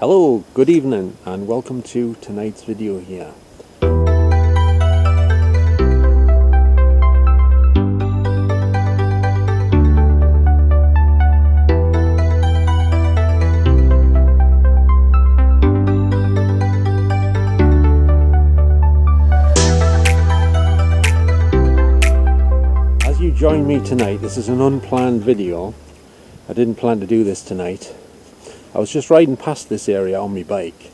Hello, good evening, and welcome to tonight's video here. As you join me tonight, this is an unplanned video. I didn't plan to do this tonight. I was just riding past this area on my bike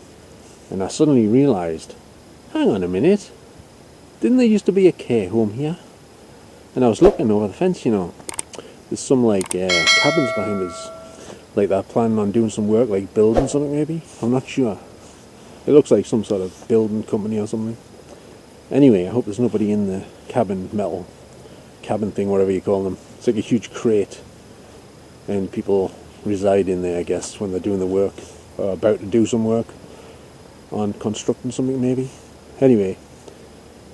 and I suddenly realised, hang on a minute, didn't there used to be a care home here? And I was looking over the fence, you know, there's some cabins behind us, like they're planning on doing some work, like building something maybe, I'm not sure. It looks like some sort of building company or something. Anyway, I hope there's nobody in the cabin thing, whatever you call them. It's like a huge crate and people reside in there, I guess, when they're doing the work or about to do some work on constructing something maybe. Anyway,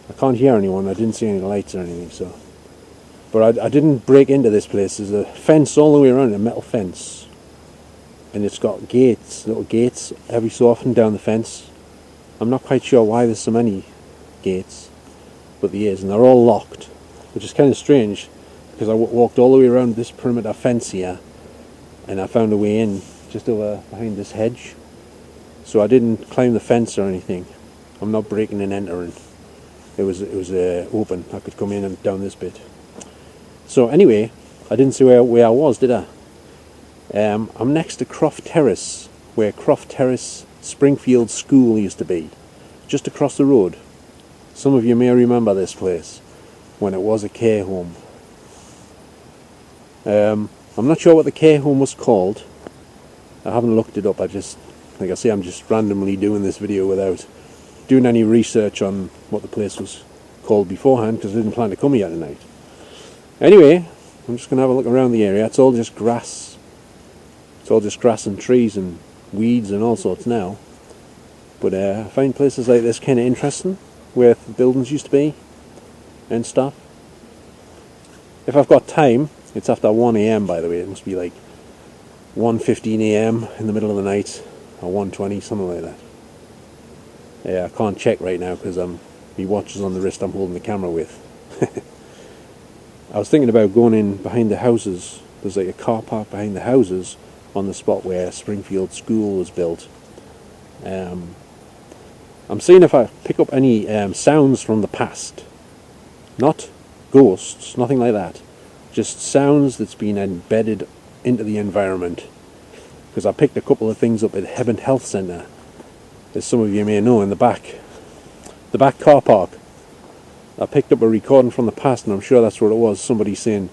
I can't hear anyone. I didn't see any lights or anything, so. But I didn't break into this place. There's a fence all the way around, a metal fence, and it's got gates, little gates every so often down the fence. I'm not quite sure why there's so many gates, but there is, and they're all locked, which is kind of strange because I walked all the way around this perimeter fence here and I found a way in just over behind this hedge. So I didn't climb the fence or anything. I'm not breaking and entering. It was open. I could come in and down this bit. So anyway, I didn't see where I was, did I? I'm next to Croft Terrace, where Croft Terrace Springfield School used to be, just across the road. Some of you may remember this place when it was a care home. I'm not sure what the care home was called. I haven't looked it up. Like I say, I'm just randomly doing this video without doing any research on what the place was called beforehand, because I didn't plan to come here tonight. Anyway, I'm just going to have a look around the area. It's all just grass. It's all just grass and trees and weeds and all sorts now. But I find places like this kind of interesting, where the buildings used to be and stuff. If I've got time, it's after 1 AM, by the way. It must be like 1:15 AM in the middle of the night, or 1:20, something like that. Yeah, I can't check right now because my watch is on the wrist I'm holding the camera with. I was thinking about going in behind the houses. There's like a car park behind the houses on the spot where Springfield School was built. I'm seeing if I pick up any sounds from the past. Not ghosts, nothing like that. Just sounds that's been embedded into the environment. Because I picked a couple of things up at Heaven Health Centre, as some of you may know, in the back car park. I picked up a recording from the past, and I'm sure that's what it was. Somebody saying,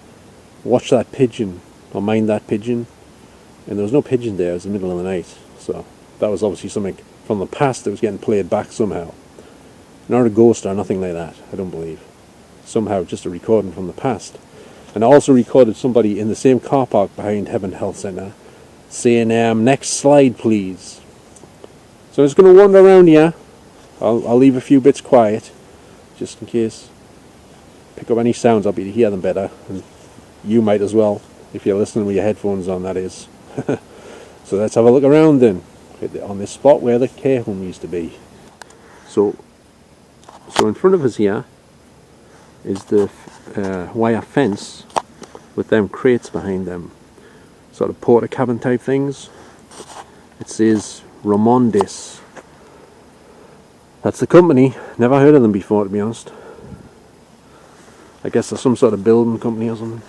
watch that pigeon, or mind that pigeon. And there was no pigeon there. It was the middle of the night. So that was obviously something from the past that was getting played back somehow. Not a ghost or nothing like that, I don't believe. Somehow just a recording from the past. And I also recorded somebody in the same car park behind Heaven Health Centre saying, next slide please. So I'm just going to wander around here. I'll leave a few bits quiet, just in case. Pick up any sounds, I'll be to hear them better. And you might as well, if you're listening with your headphones on, that is. So let's have a look around then, on this spot where the care home used to be. So in front of us here is the wire fence with them crates behind them, sort of porta cabin type things. It says Ramondis. That's the company. Never heard of them before, to be honest. I guess they're some sort of building company or something.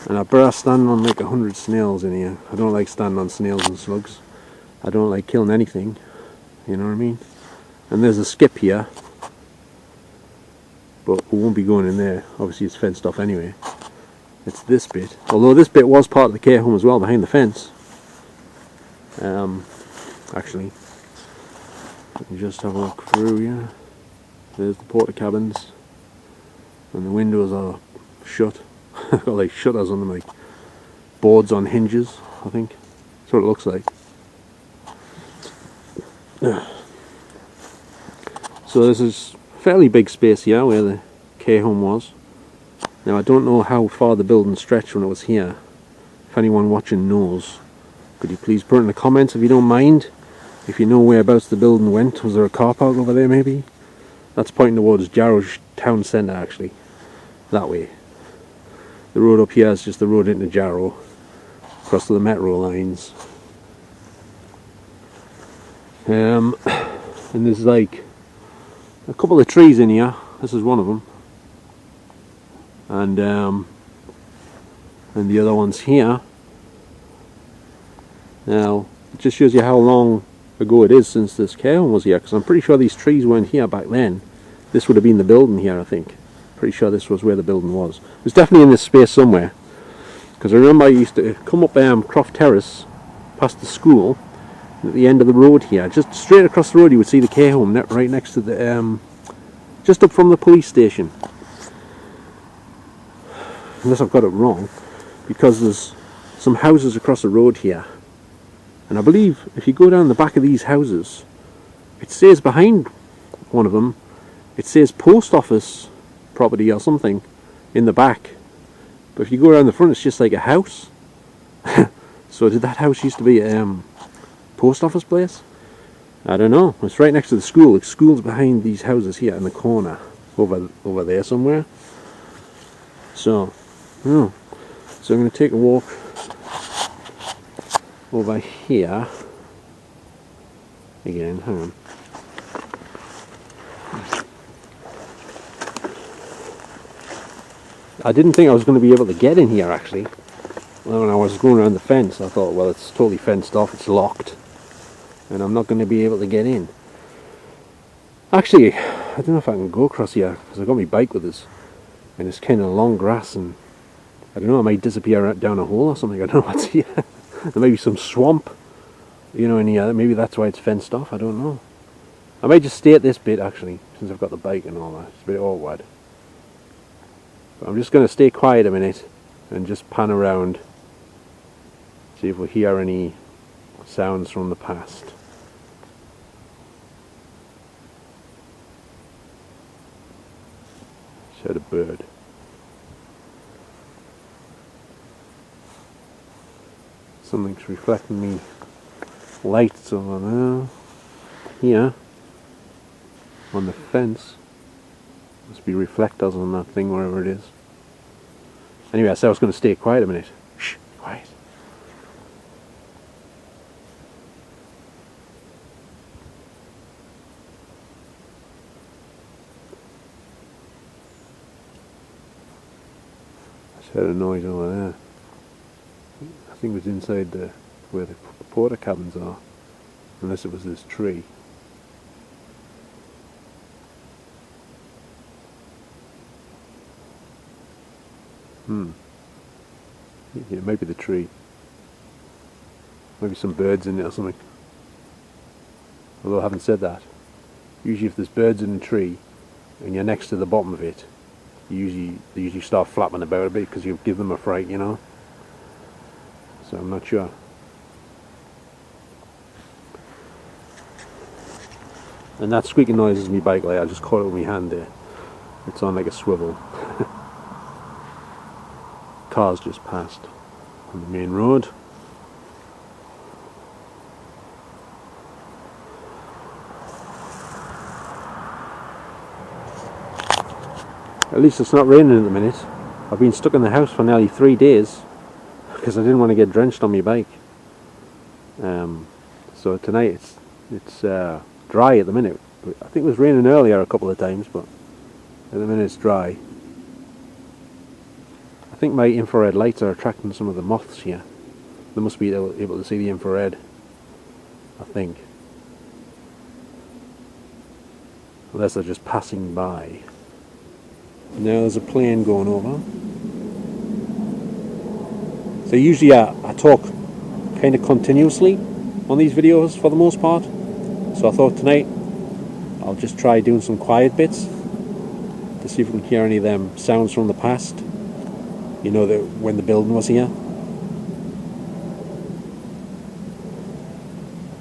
And I better stand on like 100 snails in here. I don't like standing on snails and slugs. I don't like killing anything, you know what I mean? And there's a skip here, but we won't be going in there. Obviously it's fenced off anyway. It's this bit, although this bit was part of the care home as well, behind the fence. Actually, let me just have a look through here. There's the porta cabins, and the windows are shut. Got like shutters on them, like boards on hinges, I think. That's what it looks like. So this is fairly big space here where the care home was. Now I don't know how far the building stretched when it was here. If anyone watching knows, could you please put it in the comments if you don't mind. If you know whereabouts the building went, was there a car park over there maybe? That's pointing towards Jarrow town centre actually, that way. The road up here is just the road into Jarrow, across to the metro lines. And there's like a couple of trees in here. This is one of them, and the other one's here. Now it just shows you how long ago it is since this care home was here, because I'm pretty sure these trees weren't here back then. This would have been the building here, I think. Pretty sure this was where the building was. It was definitely in this space somewhere, because I remember I used to come up Croft Terrace past the school. At the end of the road here, just straight across the road, you would see the care home right next to the just up from the police station. Unless I've got it wrong, because there's some houses across the road here, and I believe if you go down the back of these houses, it says behind one of them, it says post office property or something in the back, but if you go around the front, it's just like a house. So did that house used to be post office place? I don't know. It's right next to the school. The school's behind these houses here in the corner, over there somewhere. So, so I'm going to take a walk over here again. Hang on. I didn't think I was going to be able to get in here actually. When I was going around the fence, I thought, well, it's totally fenced off, it's locked, and I'm not going to be able to get in. Actually, I don't know if I can go across here, because I've got my bike with us, and it's kind of long grass, and I don't know, I might disappear down a hole or something. I don't know what's here. There may be some swamp, you know, in here. Maybe that's why it's fenced off, I don't know. I might just stay at this bit actually, since I've got the bike and all that. It's a bit awkward. But I'm just going to stay quiet a minute and just pan around, see if we hear any sounds from the past. Just heard a bird. Something's reflecting me lights over there. Here, on the fence. Must be reflectors on that thing, wherever it is. Anyway, I said I was going to stay quiet a minute. Shh, quiet. I just heard a noise over there. I think it was inside where the porter cabins are, unless it was this tree. Yeah, maybe the tree. Maybe some birds in it or something. Although I haven't said that. Usually if there's birds in a tree and you're next to the bottom of it, they usually start flapping about a bit because you give them a fright, you know. So I'm not sure. And that squeaking noise is my bike light. I just caught it with my hand there. It's on like a swivel. Cars just passed on the main road. At least it's not raining at the minute. I've been stuck in the house for nearly 3 days because I didn't want to get drenched on my bike. So tonight it's dry at the minute. I think it was raining earlier a couple of times, but at the minute it's dry. I think my infrared lights are attracting some of the moths here. They must be able to see the infrared, I think. Unless they're just passing by. Now there's a plane going over. So usually I talk kind of continuously on these videos for the most part. So I thought tonight I'll just try doing some quiet bits to see if we can hear any of them sounds from the past. You know, when the building was here.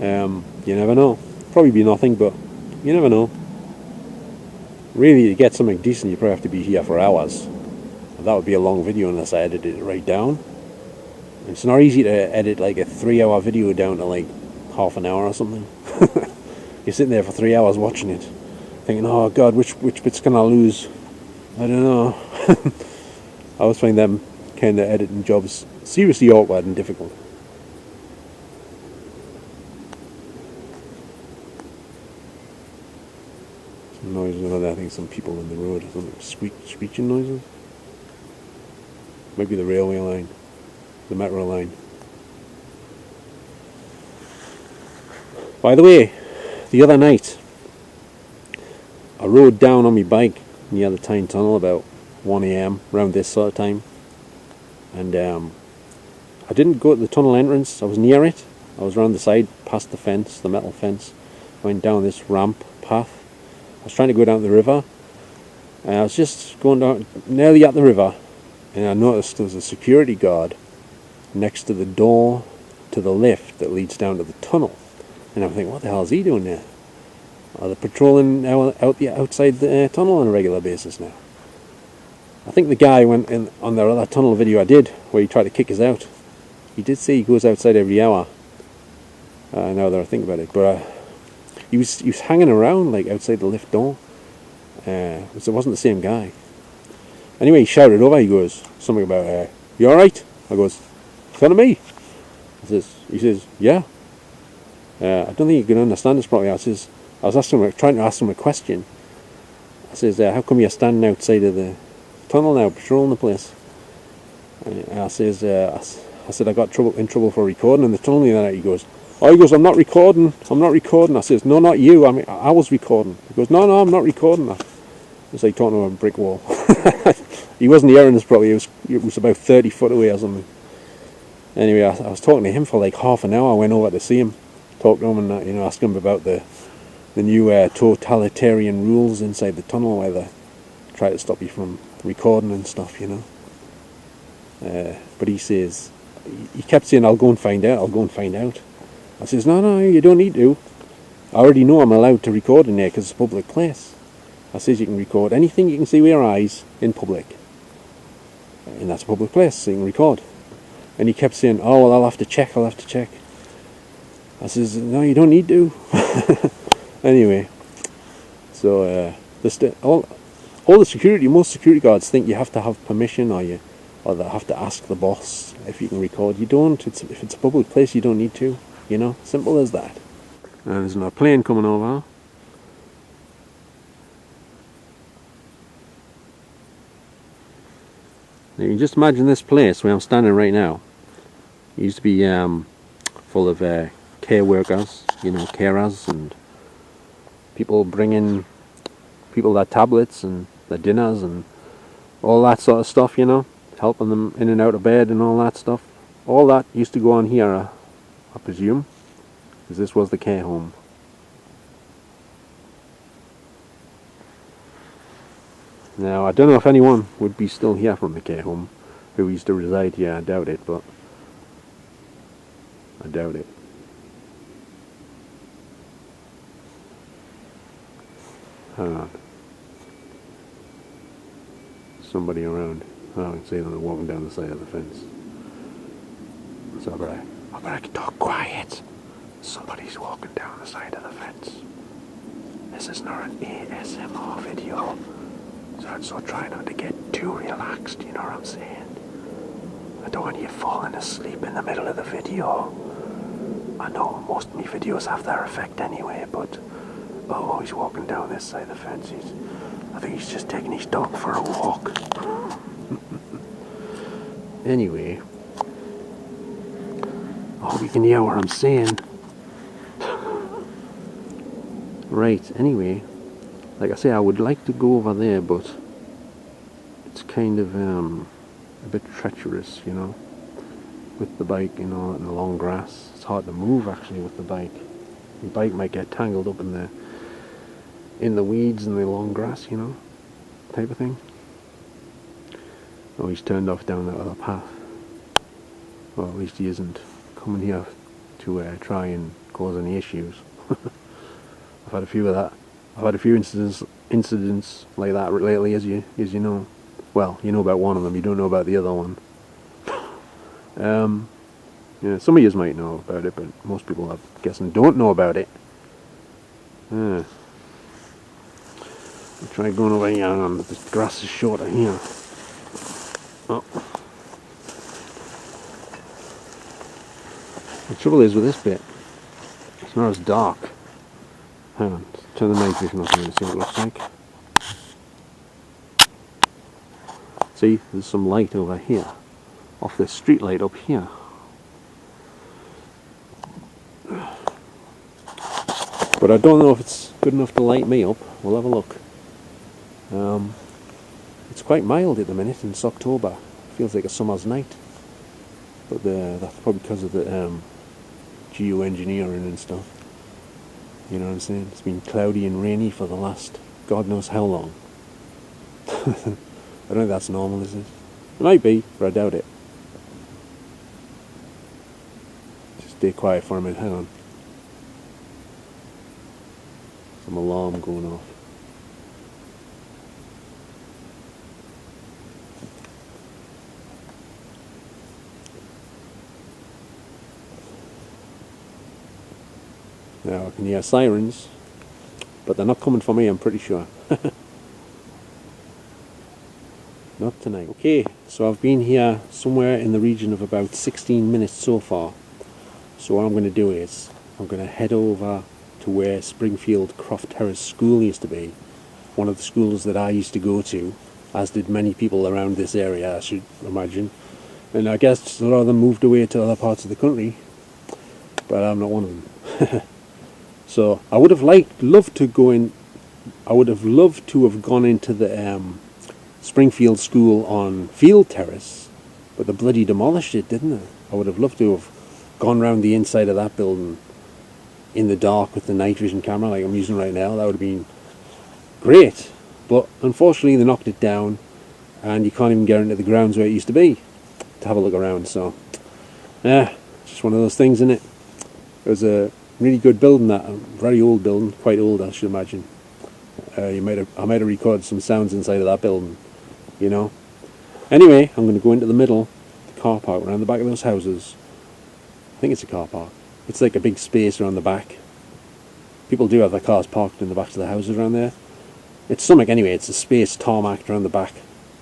You never know. Probably be nothing, but you never know. Really, to get something decent, you probably have to be here for hours. And that would be a long video unless I edited it right down. It's not easy to edit like a 3-hour video down to like half an hour or something. You're sitting there for 3 hours watching it, thinking, oh God, which bits can I lose? I don't know. I always find them kind of editing jobs seriously awkward and difficult. Some noises over there, I think some people on the road, some screeching noises. Maybe the railway line, the metro line. By the way, the other night, I rode down on my bike near the Tyne Tunnel about 1 AM, around this sort of time. And I didn't go to the tunnel entrance, I was near it. I was around the side, past the fence, the metal fence. I went down this ramp path. I was trying to go down the river. And I was just going down, nearly at the river. And I noticed there was a security guard next to the door to the lift that leads down to the tunnel. And I'm thinking, what the hell is he doing there? Are they patrolling outside the tunnel on a regular basis now? I think the guy went in on the other tunnel video I did, where he tried to kick us out. He did say he goes outside every hour. Now that I think about it, but he was hanging around like outside the lift door. So it wasn't the same guy. Anyway, he shouted over. He goes something about, "You all right?" I goes, "In front of me?" He says, "Yeah." I don't think you can understand this properly. I was trying to ask him a question. I says, "How come you're standing outside of the tunnel now, patrolling the place?" And I said I got in trouble for recording in the tunnel the other night. He goes, "I'm not recording. I says, "No, not you. I was recording." He goes, "No, I'm not recording." It's like talking to a brick wall. He wasn't hearing this properly. It was about 30 foot away or something. Anyway, I was talking to him for like half an hour. I went over to see him, talk to him, and ask him about the new totalitarian rules inside the tunnel, where they try to stop you from recording and stuff, But he kept saying, "I'll go and find out. I says, no, you don't need to. I already know I'm allowed to record in there because it's a public place. I says, you can record anything you can see with your eyes in public. And that's a public place, so you can record." And he kept saying, "Oh, well, I'll have to check. I says, "No, you don't need to." Anyway, so most security guards think you have to have permission, or they have to ask the boss if you can record. You don't. If it's a public place, you don't need to. Simple as that. And there's another plane coming over. Now you can just imagine this place where I'm standing right now. It used to be full of care workers, carers, and people bringing people their tablets and their dinners and all that sort of stuff, helping them in and out of bed and all that stuff. All that used to go on here, I presume, because this was the care home. Now, I don't know if anyone would be still here from the care home who used to reside here. I doubt it, but I doubt it. Hang on. Somebody around. Oh, I can see them walking down the side of the fence. So I better talk quiet. Somebody's walking down the side of the fence. This is not an ASMR video. So try not to get too relaxed, you know what I'm saying? I don't want you falling asleep in the middle of the video. I know most of my videos have that effect anyway, but he's walking down this side of the fence. I think he's just taking his dog for a walk. Anyway, I hope you can hear what I'm saying. Right, anyway, like I say, I would like to go over there, but it's kind of a bit treacherous, with the bike, in the long grass. It's hard to move actually with the bike. The bike might get tangled up in the weeds and the long grass, type of thing. Oh, he's turned off down that other path. Well, at least he isn't coming here to try and cause any issues. I've had a few of that. I've had a few incidents like that lately, as you know. Well, you know about one of them, you don't know about the other one. Some of you might know about it, but most people, I'm guessing, don't know about it. I'll try going over here, and the grass is shorter here. Oh. The trouble is with this bit, it's not as dark. Hang on, turn the night vision off and see what it looks like. See, there's some light over here, off this street light up here. But I don't know if it's good enough to light me up. We'll have a look. It's quite mild at the minute, and it's October. Feels like a summer's night. But that's probably because of the geoengineering and stuff. You know what I'm saying? It's been cloudy and rainy for the last God knows how long. I don't think that's normal, is it? It might be, but I doubt it. Just stay quiet for a minute, hang on. Some alarm going off. Now I can hear sirens, but they're not coming for me, I'm pretty sure. Not tonight. Okay, so I've been here somewhere in the region of about 16 minutes so far. So what I'm going to do is, I'm going to head over to where Springfield Croft Terrace School used to be. One of the schools that I used to go to, as did many people around this area, I should imagine. And I guess a lot of them moved away to other parts of the country, but I'm not one of them. So I would have loved to go in. I would have loved to have gone into the Springfield School on Field Terrace, but they bloody demolished it, didn't they? I would have loved to have gone round the inside of that building in the dark with the night vision camera like I'm using right now. That would have been great. But unfortunately they knocked it down, and you can't even get into the grounds where it used to be to have a look around. So yeah, just one of those things, isn't it? It was a really good building, that very old building, quite old I should imagine. I might have recorded some sounds inside of that building, you know. Anyway, I'm going to go into the middle, the car park around the back of those houses. I think it's a car park. It's like a big space around the back. People do have their cars parked in the backs of the houses around there. It's something anyway, it's a space tarmacked around the back.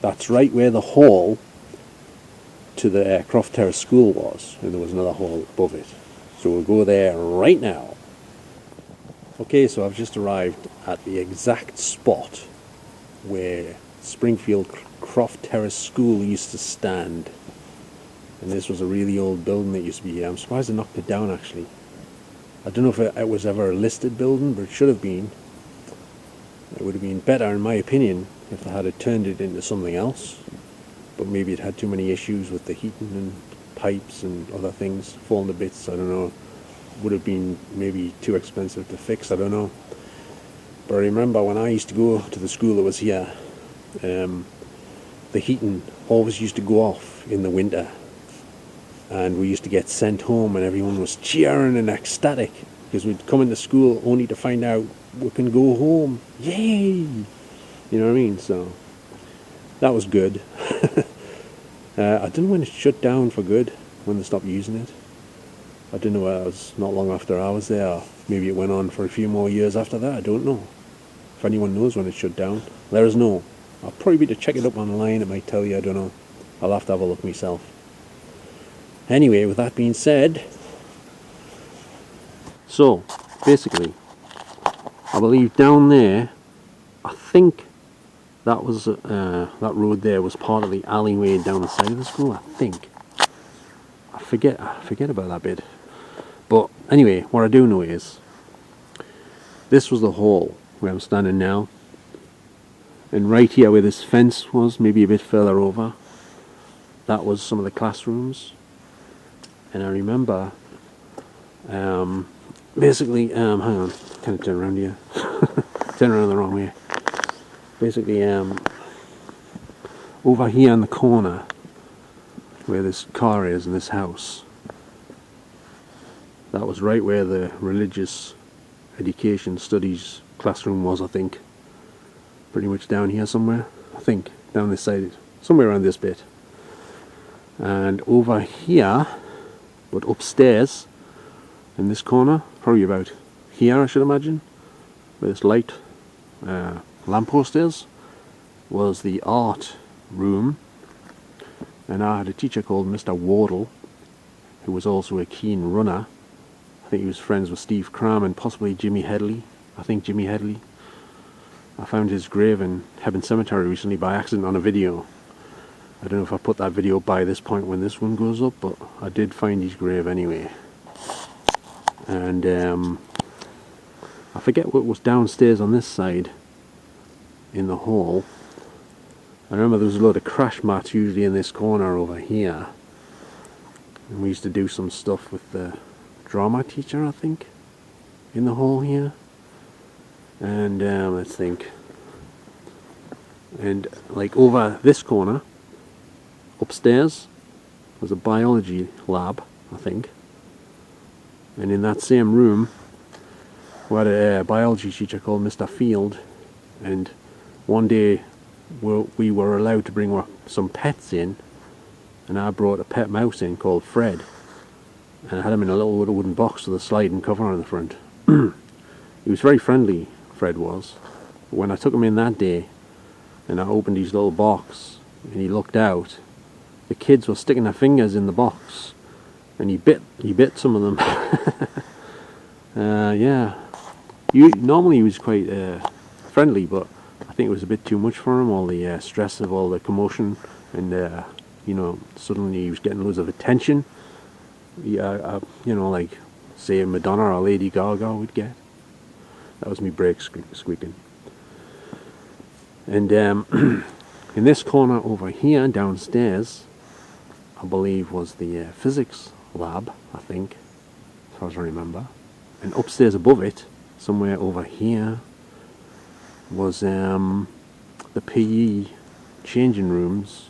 That's right where the hall to the Croft Terrace School was, and there was another hall above it. So we'll go there right now. Okay, so I've just arrived at the exact spot where Springfield Croft Terrace School used to stand. And this was a really old building that used to be here. I'm surprised they knocked it down, actually. I don't know if it was ever a listed building, but it should have been. It would have been better, in my opinion, if they had turned it into something else. But maybe it had too many issues with the heating and pipes and other things falling to bits. I don't know. Would have been maybe too expensive to fix, I don't know. But I remember when I used to go to the school that was here, the heating always used to go off in the winter, and we used to get sent home and everyone was cheering and ecstatic because we'd come into school only to find out we can go home. Yay! You know what I mean? So that was good. I don't know when it shut down for good, when they stopped using it. I don't know, it was not long after I was there, or maybe it went on for a few more years after that, I don't know. If anyone knows when it shut down, let us know. I'll probably be to check it up online, it might tell you, I don't know. I'll have to have a look myself. Anyway, with that being said, so, basically, I believe down there, I think that was, that road there was part of the alleyway down the side of the school, I think. I forget about that bit. But anyway, what I do know is, this was the hall where I'm standing now. And right here where this fence was, maybe a bit further over, that was some of the classrooms. And I remember, basically, hang on, kind of turn around here. Turn around the wrong way. Basically, over here in the corner, where this car is and this house, that was right where the religious education studies classroom was, I think. Pretty much down here somewhere, I think, down this side, somewhere around this bit. And over here, but upstairs, in this corner, probably about here I should imagine, where this light lamppost is, was the art room, and I had a teacher called Mr. Wardle, who was also a keen runner. I think he was friends with Steve Cram and possibly Jimmy Headley. I think Jimmy Headley. I found his grave in Hebburn Cemetery recently by accident on a video. I don't know if I put that video up by this point when this one goes up, but I did find his grave anyway. And I forget what was downstairs on this side in the hall. I remember there was a load of crash mats usually in this corner over here. And we used to do some stuff with the drama teacher, I think, in the hall here. And let's think. And like over this corner, upstairs, was a biology lab, I think. And in that same room, we had a biology teacher called Mr. Field. And one day we were allowed to bring some pets in. And I brought a pet mouse in called Fred. And I had him in a little wooden box with a sliding cover on the front. He was very friendly, Fred was. But when I took him in that day, and I opened his little box, and he looked out, the kids were sticking their fingers in the box, and he bit some of them. Yeah. Normally he was quite friendly, but I think it was a bit too much for him, all the stress of all the commotion, and you know, suddenly he was getting loads of attention. Yeah, you know, like say Madonna or Lady Gaga would get. That was me brakes squeaking. And in this corner over here downstairs, I believe was the physics lab, I think, as far as I remember. And upstairs above it, somewhere over here, was the PE changing rooms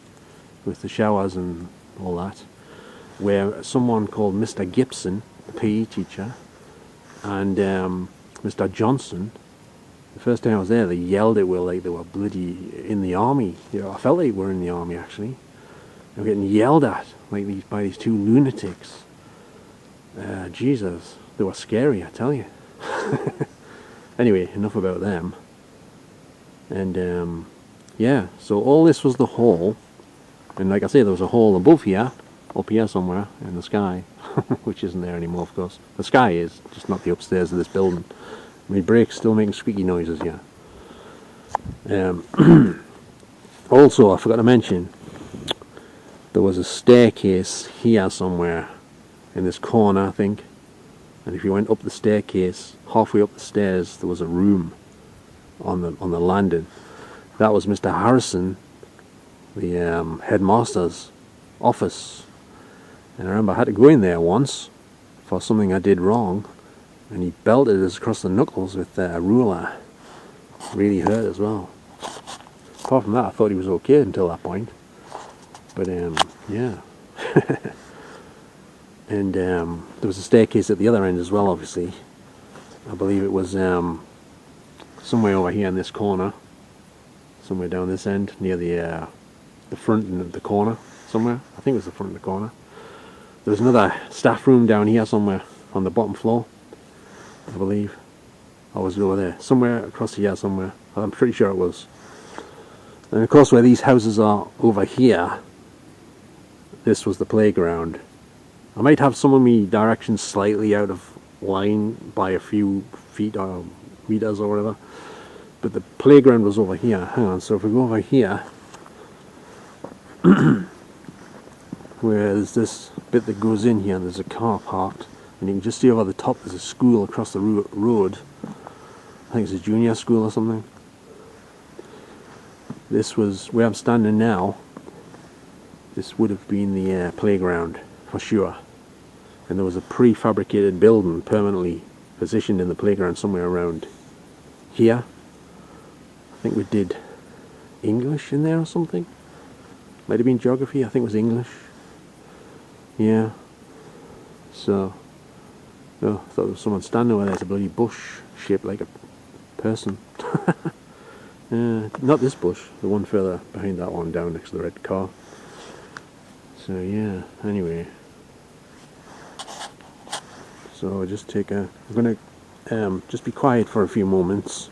with the showers and all that, where someone called Mr. Gibson, the PE teacher, and Mr. Johnson, the first time I was there, they yelled at Will like they were bloody in the army. You know, I felt like they were in the army actually. They were getting yelled at like by these two lunatics. Jesus, they were scary, I tell you. Anyway, enough about them. And yeah, so all this was the hall, and like I say, there was a hall above here, up here somewhere in the sky, which isn't there anymore, of course. The sky is, just not the upstairs of this building. My brake's still making squeaky noises here. Also, I forgot to mention, there was a staircase here somewhere in this corner, I think. And if you went up the staircase, halfway up the stairs, there was a room on the landing. That was Mr. Harrison, the headmaster's office. And I remember I had to go in there once for something I did wrong, and he belted us across the knuckles with a ruler. Really hurt as well. Apart from that, I thought he was okay until that point. But yeah. And there was a staircase at the other end as well, obviously. I believe it was somewhere over here in this corner, somewhere down this end, near the front and the corner somewhere. I think it was the front of the corner. There was another staff room down here somewhere on the bottom floor, I believe. I was over there, somewhere across here somewhere. I'm pretty sure it was. And of course, where these houses are over here, this was the playground. I might have some of me directions slightly out of line by a few feet or meters or whatever, but the playground was over here. Hang on, so if we go over here, where there's this bit that goes in here, there's a car parked, and you can just see over the top there's a school across the road. I think it's a junior school or something. This was where I'm standing now. This would have been the playground for sure. And there was a prefabricated building permanently positioned in the playground somewhere around here. I think we did English in there or something. Might have been geography, I think it was English. Yeah. So, oh, I thought there was someone standing over there. There's a bloody bush shaped like a person. Not this bush, the one further behind that one down next to the red car. So yeah, anyway. So I'll just take a, I'm going to just be quiet for a few moments,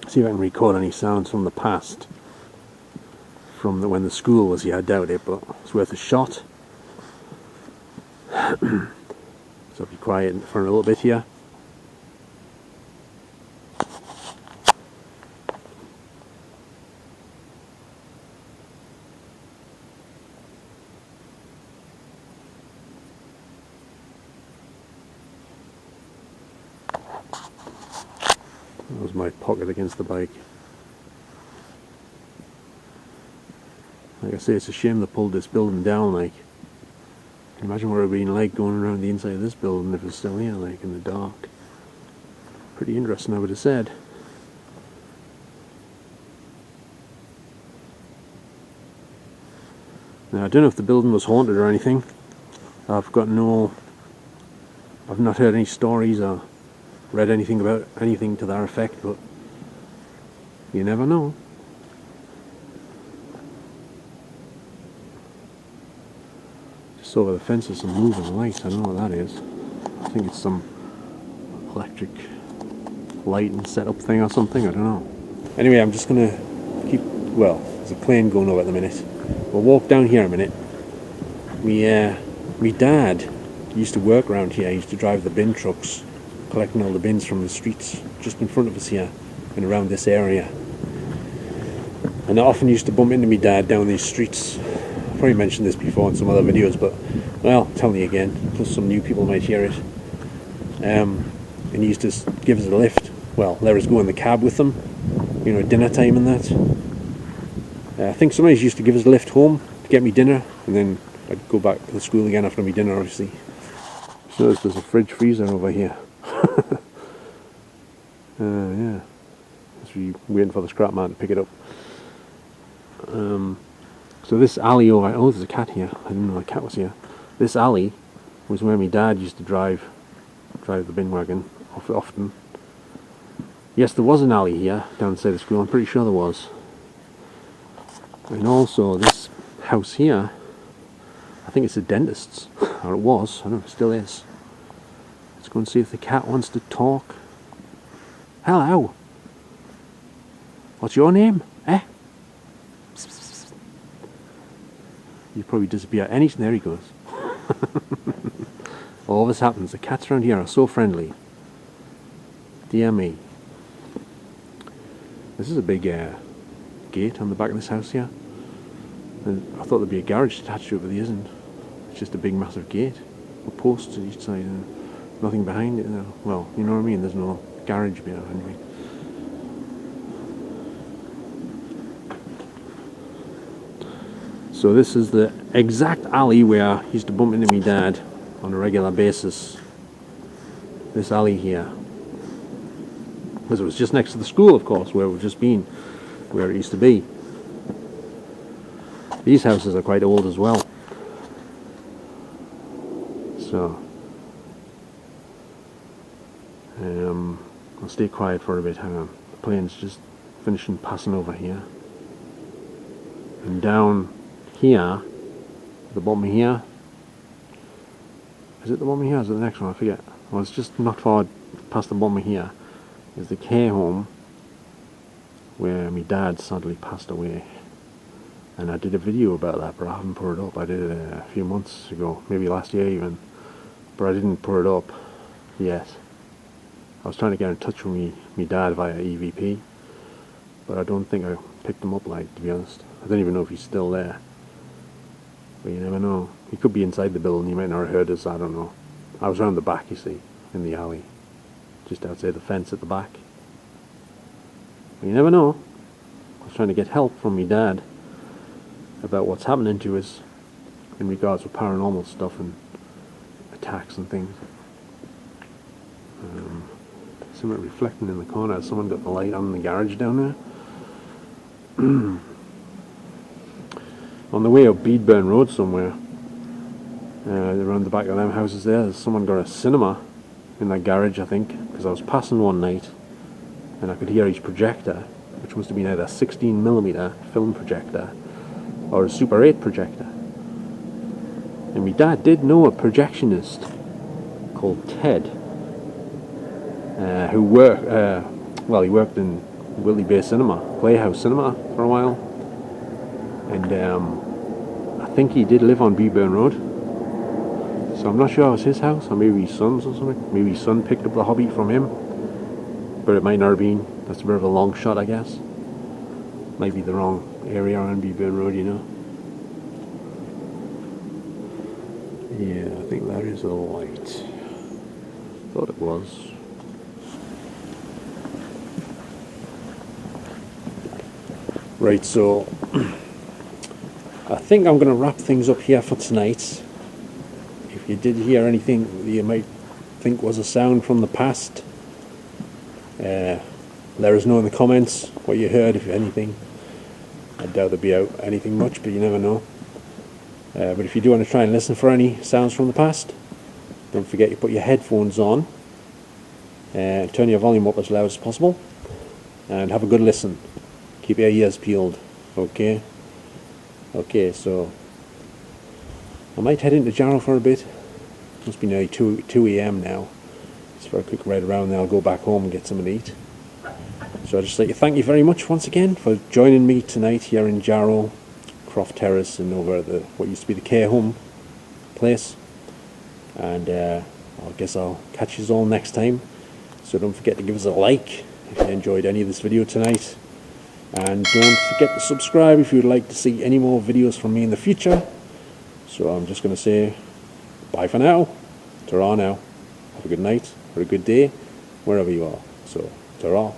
see if I can record any sounds from the past, from when the school was here. I doubt it, but it's worth a shot. So I'll be quiet for a little bit here. That was my pocket against the bike. Like I say, it's a shame they pulled this building down. Like, can you imagine what it would have been like going around the inside of this building if it was still here, like in the dark? Pretty interesting, I would have said. Now, I don't know if the building was haunted or anything. I've not heard any stories or read anything about anything to that effect, but you never know. Just over the fence is some moving lights. I don't know what that is. I think it's some electric lighting setup thing or something. I don't know. Anyway, I'm just gonna well, there's a plane going over at the minute. We'll walk down here a minute. My dad used to work around here. He used to drive the bin trucks, collecting all the bins from the streets just in front of us here and around this area. And I often used to bump into my dad down these streets. I've probably mentioned this before in some other videos, but, well, tell me again, plus some new people might hear it. And he used to give us a lift. Well, let us go in the cab with them, you know, dinner time and that. I think somebody used to give us a lift home to get me dinner, and then I'd go back to the school again after my dinner, obviously. So there's a fridge freezer over here. Yeah. Just waiting for the scrap man to pick it up. So this alley over... Oh, there's a cat here. I didn't know a cat was here. This alley was where my dad used to drive the bin wagon often. Yes, there was an alley here down the side of the school. I'm pretty sure there was. And also this house here, I think it's a dentist's, or it was. I don't know if it still is. Let's go and see if the cat wants to talk. Hello. What's your name? Eh? Psst, psst, psst. You probably disappear any... There he goes. All this happens. The cats around here are so friendly. Dear me. This is a big gate on the back of this house here. And I thought there'd be a garage attached to it, but there isn't. It's just a big massive gate with posts at each side. Nothing behind it. Well, you know what I mean? There's no garage behind me. So this is the exact alley where I used to bump into my dad on a regular basis. This alley here. Because it was just next to the school, of course, where we've just been, where it used to be. These houses are quite old as well. So, I'll stay quiet for a bit. Hang on. The plane's just finishing passing over here. And down here, the bottom of here. Is it the bottom of here or is it the next one? I forget. Well, it's just not far past the bottom of here. Is the care home where my dad sadly passed away. And I did a video about that, but I haven't put it up. I did it a few months ago, maybe last year even, but I didn't put it up yet. I was trying to get in touch with me dad via EVP, but I don't think I picked him up, like, to be honest. I don't even know if he's still there. But you never know. He could be inside the building, he might not have heard us, I don't know. I was around the back, you see, in the alley. Just outside the fence at the back. But you never know. I was trying to get help from my dad about what's happening to us in regards to paranormal stuff and attacks and things. Something reflecting in the corner. Someone got the light on in the garage down there. On the way up Beadburn Road somewhere, around the back of them houses there's someone got a cinema in that garage, I think, because I was passing one night and I could hear his projector, which must have been either a 16mm film projector or a Super 8 projector. And my dad did know a projectionist called Ted. who worked, well, he worked in Whitley Bay Cinema, Playhouse Cinema for a while, and I think he did live on Beeburn Road, so I'm not sure it was his house, or maybe his son's or something. Maybe his son picked up the hobby from him, but it might not have been. That's a bit of a long shot, I guess. Might be the wrong area on Beeburn Road, you know. Yeah, I think that is a light. Thought it was. Right, so I think I'm going to wrap things up here for tonight. If you did hear anything that you might think was a sound from the past, let us know in the comments what you heard, if anything. I doubt there'll be out anything much, but you never know. But if you do want to try and listen for any sounds from the past, don't forget you put your headphones on, turn your volume up as loud as possible, and have a good listen. Keep your ears peeled, okay? Okay, so I might head into Jarrow for a bit. Must be nearly 2 AM now. Just for a quick ride around, then I'll go back home and get something to eat. So I'd just like to thank you very much once again for joining me tonight here in Jarrow, Croft Terrace, and over at what used to be the care home place. And I guess I'll catch you all next time. So don't forget to give us a like if you enjoyed any of this video tonight. And don't forget to subscribe if you'd like to see any more videos from me in the future. So I'm just going to say bye for now. Ta-ra now. Have a good night or a good day wherever you are. So ta-ra.